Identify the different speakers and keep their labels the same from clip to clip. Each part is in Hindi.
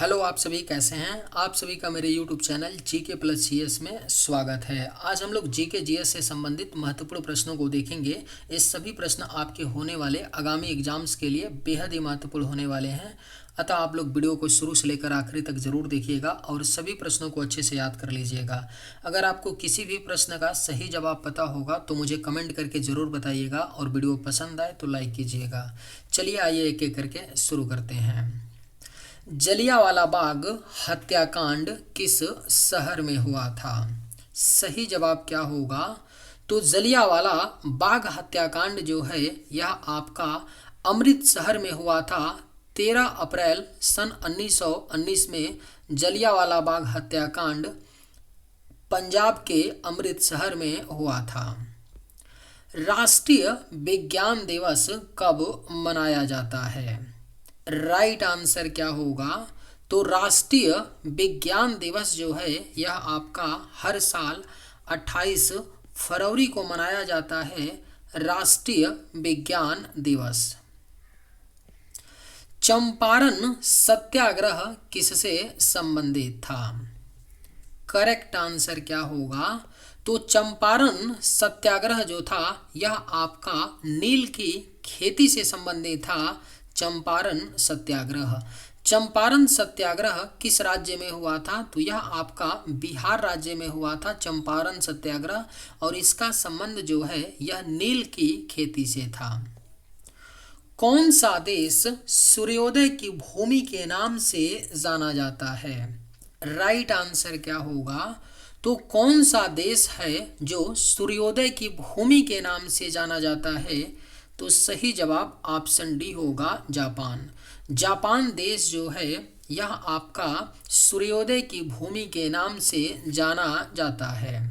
Speaker 1: हेलो, आप सभी कैसे हैं। आप सभी का मेरे YouTube channel GK plus GS में स्वागत है। आज हम लोग जीके जीएस से संबंधित महत्वपूर्ण प्रश्नों को देखेंगे। ये सभी प्रश्न आपके होने वाले आगामी एग्जाम्स के लिए बेहद ही महत्वपूर्ण होने वाले हैं। अतः आप लोग वीडियो को शुरू से लेकर आखिरी तक जरूर देखिएगा और सभी प्रश्नों को अच्छे से याद कर लीजिएगा। अगर आपको किसी भी प्रश्न का सही जवाब पता होगा तो मुझे कमेंट करके ज़रूर बताइएगा और वीडियो पसंद आए तो लाइक कीजिएगा। चलिए आइए एक एक करके शुरू करते हैं। जलियांवाला बाग हत्याकांड किस शहर में हुआ था? सही जवाब क्या होगा? तो जलियांवाला बाग हत्याकांड जो है यह आपका अमृतसर में हुआ था। 13 अप्रैल सन 1919 में जलियांवाला बाग हत्याकांड पंजाब के अमृतसर में हुआ था। राष्ट्रीय विज्ञान दिवस कब मनाया जाता है? राइट आंसर क्या होगा? तो राष्ट्रीय विज्ञान दिवस जो है यह आपका हर साल 28 फरवरी को मनाया जाता है। राष्ट्रीय विज्ञान दिवस। चंपारण सत्याग्रह किससे संबंधित था? करेक्ट आंसर क्या होगा? तो चंपारण सत्याग्रह जो था यह आपका नील की खेती से संबंधित था। चंपारण सत्याग्रह। चंपारण सत्याग्रह किस राज्य में हुआ था? तो यह आपका बिहार राज्य में हुआ था चंपारण सत्याग्रह, और इसका संबंध जो है यह नील की खेती से था। कौन सा देश सूर्योदय की भूमि के नाम से जाना जाता है? राइट आंसर क्या होगा? तो कौन सा देश है जो सूर्योदय की भूमि के नाम से जाना जाता है? तो सही जवाब ऑप्शन डी होगा, जापान। जापान देश जो है यह आपका सूर्योदय की भूमि के नाम से जाना जाता है।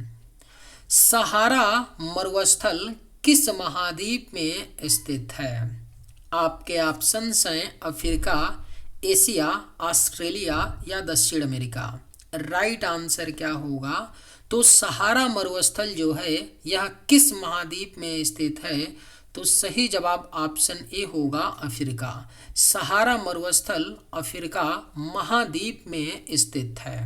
Speaker 1: सहारा मरुस्थल किस महाद्वीप में स्थित है? आपके ऑप्शंस हैं अफ्रीका, एशिया, ऑस्ट्रेलिया या दक्षिण अमेरिका। राइट आंसर क्या होगा? तो सहारा मरुस्थल जो है यह किस महाद्वीप में स्थित है? तो सही जवाब ऑप्शन ए होगा, अफ्रीका। सहारा मरुस्थल अफ्रीका महाद्वीप में स्थित है।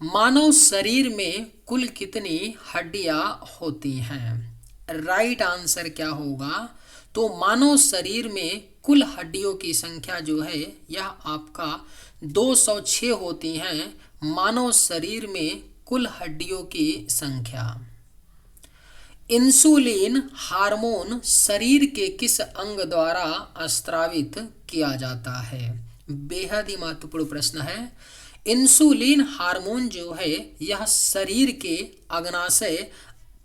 Speaker 1: मानव शरीर में कुल कितनी हड्डियां होती हैं? राइट आंसर क्या होगा? तो मानव शरीर में कुल हड्डियों की संख्या जो है यह आपका 206 होती हैं। मानव शरीर में कुल हड्डियों की संख्या। इंसुलिन हार्मोन शरीर के किस अंग द्वारा स्रावित किया जाता है? बेहद ही महत्वपूर्ण प्रश्न है। इंसुलिन हार्मोन जो है यह शरीर के अग्नाशय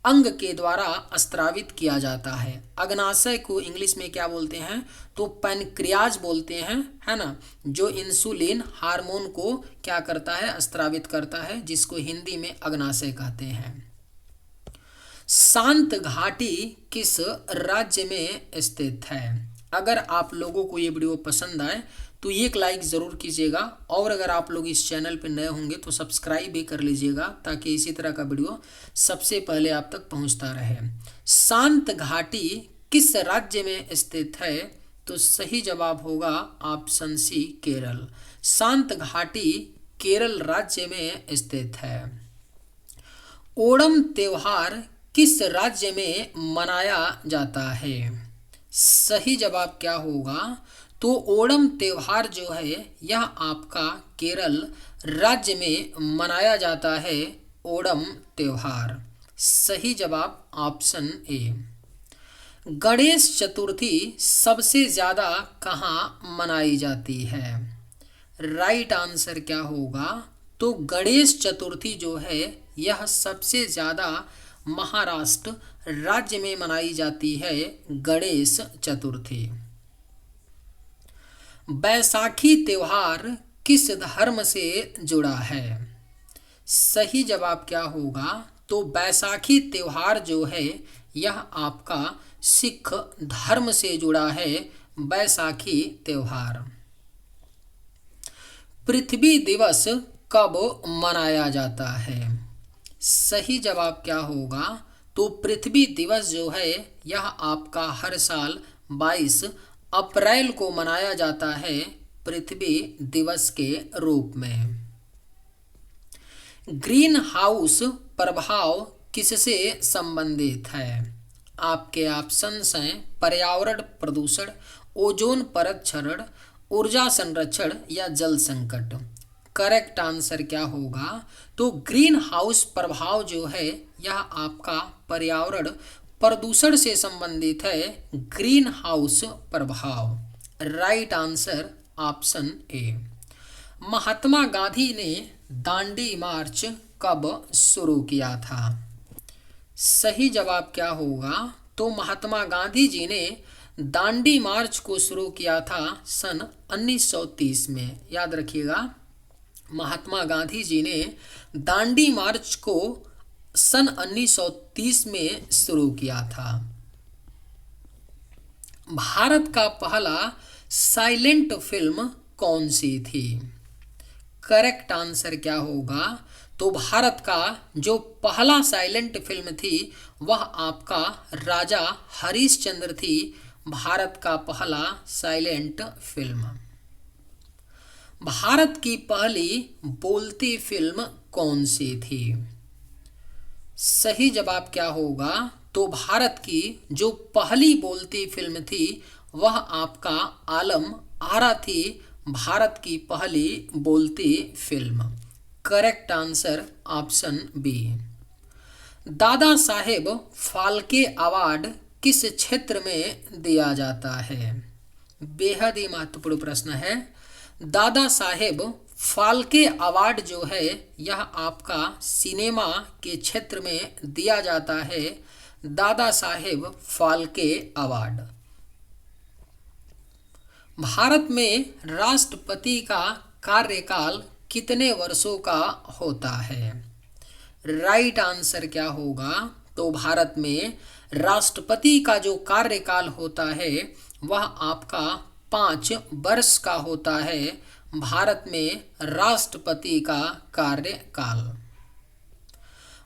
Speaker 1: अंग के द्वारा स्रावित किया जाता है। अग्नाशय को इंग्लिश में क्या बोलते हैं? तो पैनक्रियाज बोलते हैं, है ना। जो इंसुलिन हार्मोन को क्या करता है? स्रावित करता है, जिसको हिंदी में अग्नाशय कहते हैं। शांत घाटी किस राज्य में स्थित है? अगर आप लोगों को ये वीडियो पसंद आए तो एक लाइक ज़रूर कीजिएगा, और अगर आप लोग इस चैनल पर नए होंगे तो सब्सक्राइब भी कर लीजिएगा, ताकि इसी तरह का वीडियो सबसे पहले आप तक पहुंचता रहे। शांत घाटी किस राज्य में स्थित है? तो सही जवाब होगा ऑप्शन सी, केरल। शांत घाटी केरल राज्य में स्थित है। ओणम त्योहार किस राज्य में मनाया जाता है? सही जवाब क्या होगा? तो ओणम त्योहार जो है यह आपका केरल राज्य में मनाया जाता है। ओणम त्योहार। सही जवाब ऑप्शन ए। गणेश चतुर्थी सबसे ज़्यादा कहाँ मनाई जाती है? राइट आंसर क्या होगा? तो गणेश चतुर्थी जो है यह सबसे ज़्यादा महाराष्ट्र राज्य में मनाई जाती है। गणेश चतुर्थी। बैसाखी त्योहार किस धर्म से जुड़ा है? सही जवाब क्या होगा? तो बैसाखी त्योहार जो है यह आपका सिख धर्म से जुड़ा है। बैसाखी त्योहार। पृथ्वी दिवस कब मनाया जाता है? सही जवाब क्या होगा? तो पृथ्वी दिवस जो है यह आपका हर साल 22 अप्रैल को मनाया जाता है। पृथ्वी दिवस के रूप में। ग्रीन हाउस प्रभाव किससे संबंधित है? आपके ऑप्शंस हैं पर्यावरण प्रदूषण, ओजोन परत क्षरण, ऊर्जा संरक्षण या जल संकट। करेक्ट आंसर क्या होगा? तो ग्रीन हाउस प्रभाव जो है यह आपका पर्यावरण प्रदूषण से संबंधित है। ग्रीन हाउस प्रभाव। Right answer option A. Mahatma Gandhi ने दांडी मार्च कब शुरू किया था? सही जवाब क्या होगा? तो महात्मा गांधी जी ने दांडी मार्च को शुरू किया था सन 1930 में। याद रखिएगा, महात्मा गांधी जी ने दांडी मार्च को सन 1930 में शुरू किया था। भारत का पहला साइलेंट फिल्म कौन सी थी? करेक्ट आंसर क्या होगा? तो भारत का जो पहला साइलेंट फिल्म थी वह आपका राजा हरिश्चंद्र थी। भारत का पहला साइलेंट फिल्म। भारत की पहली बोलती फिल्म कौन सी थी? सही जवाब क्या होगा? तो भारत की जो पहली बोलती फिल्म थी वह आपका आलम आरा थी। भारत की पहली बोलती फिल्म। Correct answer option B. Dada Saheb Phalke award किस क्षेत्र में दिया जाता है? बेहद ही महत्वपूर्ण प्रश्न है। दादा साहेब फाल्के अवार्ड जो है यह आपका सिनेमा के क्षेत्र में दिया जाता है। दादा साहेब फाल्के अवार्ड। भारत में राष्ट्रपति का कार्यकाल कितने वर्षों का होता है? राइट आंसर क्या होगा? तो भारत में राष्ट्रपति का जो कार्यकाल होता है वह आपका 5 वर्ष का होता है। भारत में राष्ट्रपति का कार्यकाल।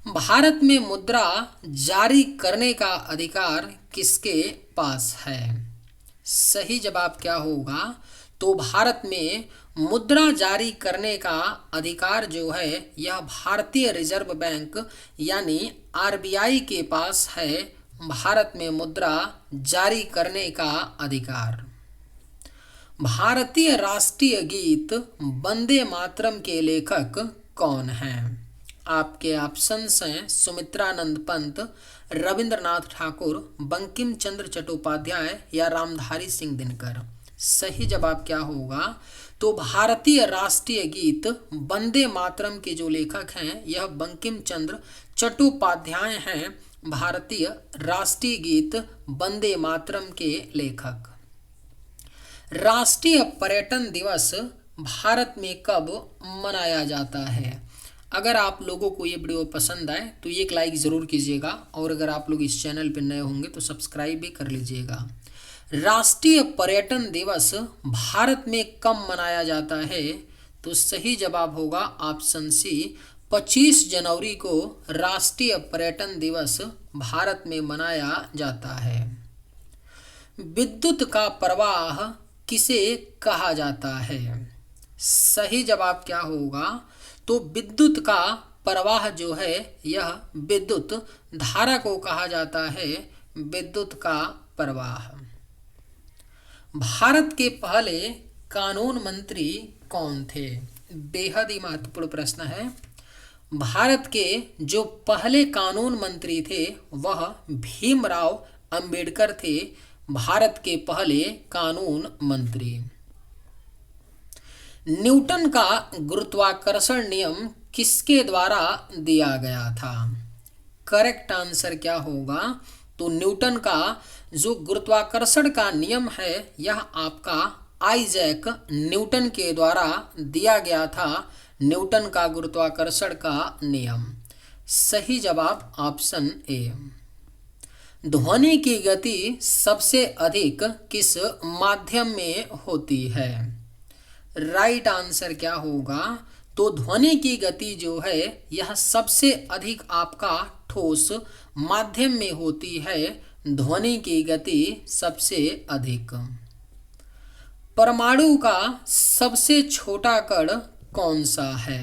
Speaker 1: भारत में मुद्रा जारी करने का अधिकार किसके पास है? सही जवाब क्या होगा? तो भारत में मुद्रा जारी करने का अधिकार जो है यह भारतीय रिजर्व बैंक यानी आरबीआई के पास है। भारत में मुद्रा जारी करने का अधिकार। भारतीय राष्ट्रीय गीत वंदे मातरम के लेखक कौन हैं? आपके ऑप्शंस हैं सुमित्रानंद पंत, रविंद्रनाथ ठाकुर, बंकिम चंद्र चट्टोपाध्याय या रामधारी सिंह दिनकर। सही जवाब क्या होगा? तो भारतीय राष्ट्रीय गीत वंदे मातरम के जो लेखक हैं यह बंकिम चंद्र चट्टोपाध्याय हैं। भारतीय राष्ट्रीय गीत वंदे मातरम के लेखक। राष्ट्रीय पर्यटन दिवस भारत में कब मनाया जाता है? अगर आप लोगों को ये वीडियो पसंद आए तो एक लाइक ज़रूर कीजिएगा और अगर आप लोग इस चैनल पर नए होंगे तो सब्सक्राइब भी कर लीजिएगा। राष्ट्रीय पर्यटन दिवस भारत में कब मनाया जाता है? तो सही जवाब होगा ऑप्शन सी 25 जनवरी को राष्ट्रीय पर्यटन दिवस भारत में मनाया जाता है। विद्युत का प्रवाह किसे कहा जाता है? सही जवाब क्या होगा? तो विद्युत का प्रवाह जो है यह विद्युत धारा को कहा जाता है। विद्युत का प्रवाह। भारत के पहले कानून मंत्री कौन थे? बेहद ही महत्वपूर्ण प्रश्न है। भारत के जो पहले कानून मंत्री थे वह भीमराव अंबेडकर थे। भारत के पहले कानून मंत्री। न्यूटन का गुरुत्वाकर्षण नियम किसके द्वारा दिया गया था? करेक्ट आंसर क्या होगा? तो न्यूटन का जो गुरुत्वाकर्षण का नियम है यह आपका आइजैक न्यूटन के द्वारा दिया गया था। न्यूटन का गुरुत्वाकर्षण का नियम। सही जवाब ऑप्शन ए। ध्वनि की गति सबसे अधिक किस माध्यम में होती है? राइट आंसर क्या होगा? तो ध्वनि की गति जो है यह सबसे अधिक आपका ठोस माध्यम में होती है। ध्वनि की गति सबसे अधिक। परमाणु का सबसे छोटा कण कौन सा है?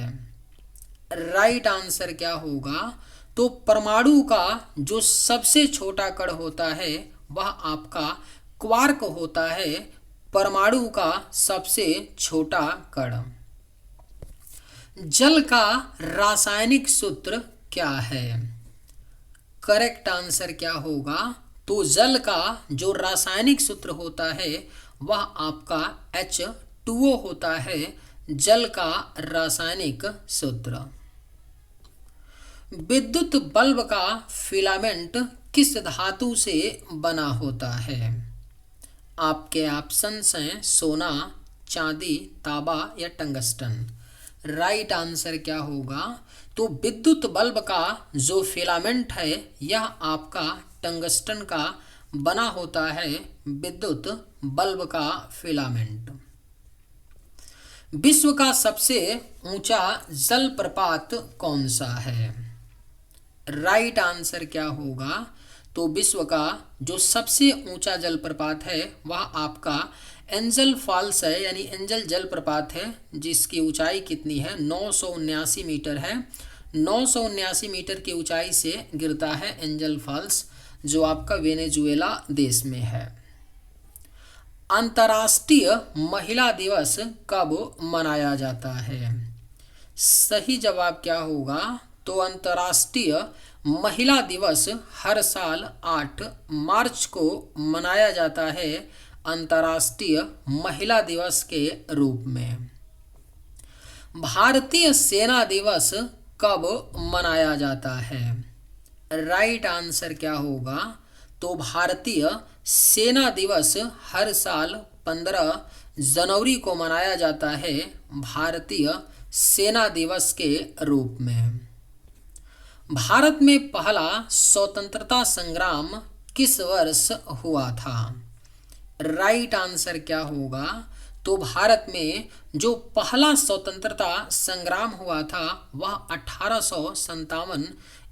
Speaker 1: राइट आंसर क्या होगा? तो परमाणु का जो सबसे छोटा कण होता है वह आपका क्वार्क होता है, परमाणु का सबसे छोटा कण। जल का रासायनिक सूत्र क्या है? करेक्ट आंसर क्या होगा? तो जल का जो रासायनिक सूत्र होता है वह आपका H2O होता है, जल का रासायनिक सूत्र। विद्युत बल्ब का फिलामेंट किस धातु से बना होता है? आपके ऑप्शंस हैं सोना, चांदी, तांबा या टंगस्टन। राइट आंसर क्या होगा? तो विद्युत बल्ब का जो फिलामेंट है यह आपका टंगस्टन का बना होता है, विद्युत बल्ब का फिलामेंट। विश्व का सबसे ऊंचा जलप्रपात कौन सा है? राइट आंसर क्या होगा? तो विश्व का जो सबसे ऊंचा जलप्रपात है वह आपका एंजल फॉल्स है, यानी एंजल जलप्रपात है, जिसकी ऊंचाई कितनी है? 979 मीटर है। 979 मीटर की ऊंचाई से गिरता है एंजल फॉल्स, जो आपका वेनेजुएला देश में है। अंतर्राष्ट्रीय महिला दिवस कब मनाया जाता है? सही जवाब क्या होगा? तो अंतर्राष्ट्रीय महिला दिवस हर साल 8 मार्च को मनाया जाता है, अंतर्राष्ट्रीय महिला दिवस के रूप में। भारतीय सेना दिवस कब मनाया जाता है? राइट आंसर क्या होगा? तो भारतीय सेना दिवस हर साल 15 जनवरी को मनाया जाता है, भारतीय सेना दिवस के रूप में। भारत में पहला स्वतंत्रता संग्राम किस वर्ष हुआ था? राइट आंसर क्या होगा? तो भारत में जो पहला स्वतंत्रता संग्राम हुआ था वह 1857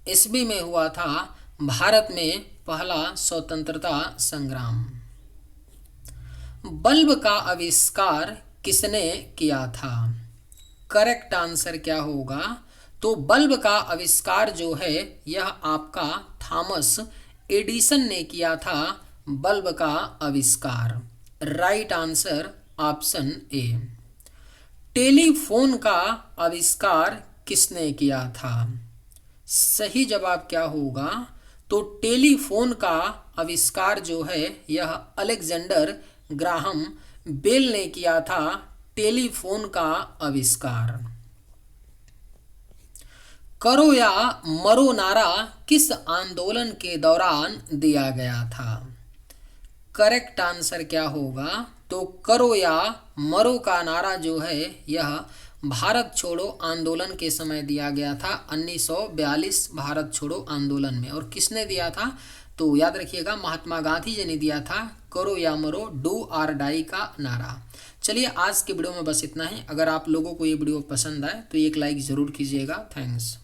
Speaker 1: ईस्वी में हुआ था, भारत में पहला स्वतंत्रता संग्राम। बल्ब का आविष्कार किसने किया था? करेक्ट आंसर क्या होगा? तो बल्ब का आविष्कार जो है यह आपका थॉमस एडिसन ने किया था, बल्ब का आविष्कार। राइट आंसर ऑप्शन ए। टेलीफोन का आविष्कार किसने किया था? सही जवाब क्या होगा? तो टेलीफोन का आविष्कार जो है यह अलेक्जेंडर ग्राहम बेल ने किया था, टेलीफोन का आविष्कार। करो या मरो नारा किस आंदोलन के दौरान दिया गया था? करेक्ट आंसर क्या होगा? तो करो या मरो का नारा जो है यह भारत छोड़ो आंदोलन के समय दिया गया था, 1942 भारत छोड़ो आंदोलन में। और किसने दिया था? तो याद रखिएगा, महात्मा गांधी जी ने दिया था करो या मरो, डू और डाई का नारा। चलिए आज के वीडियो में बस इतना ही। अगर आप लोगों को ये वीडियो पसंद आए तो एक लाइक ज़रूर कीजिएगा। थैंक्स।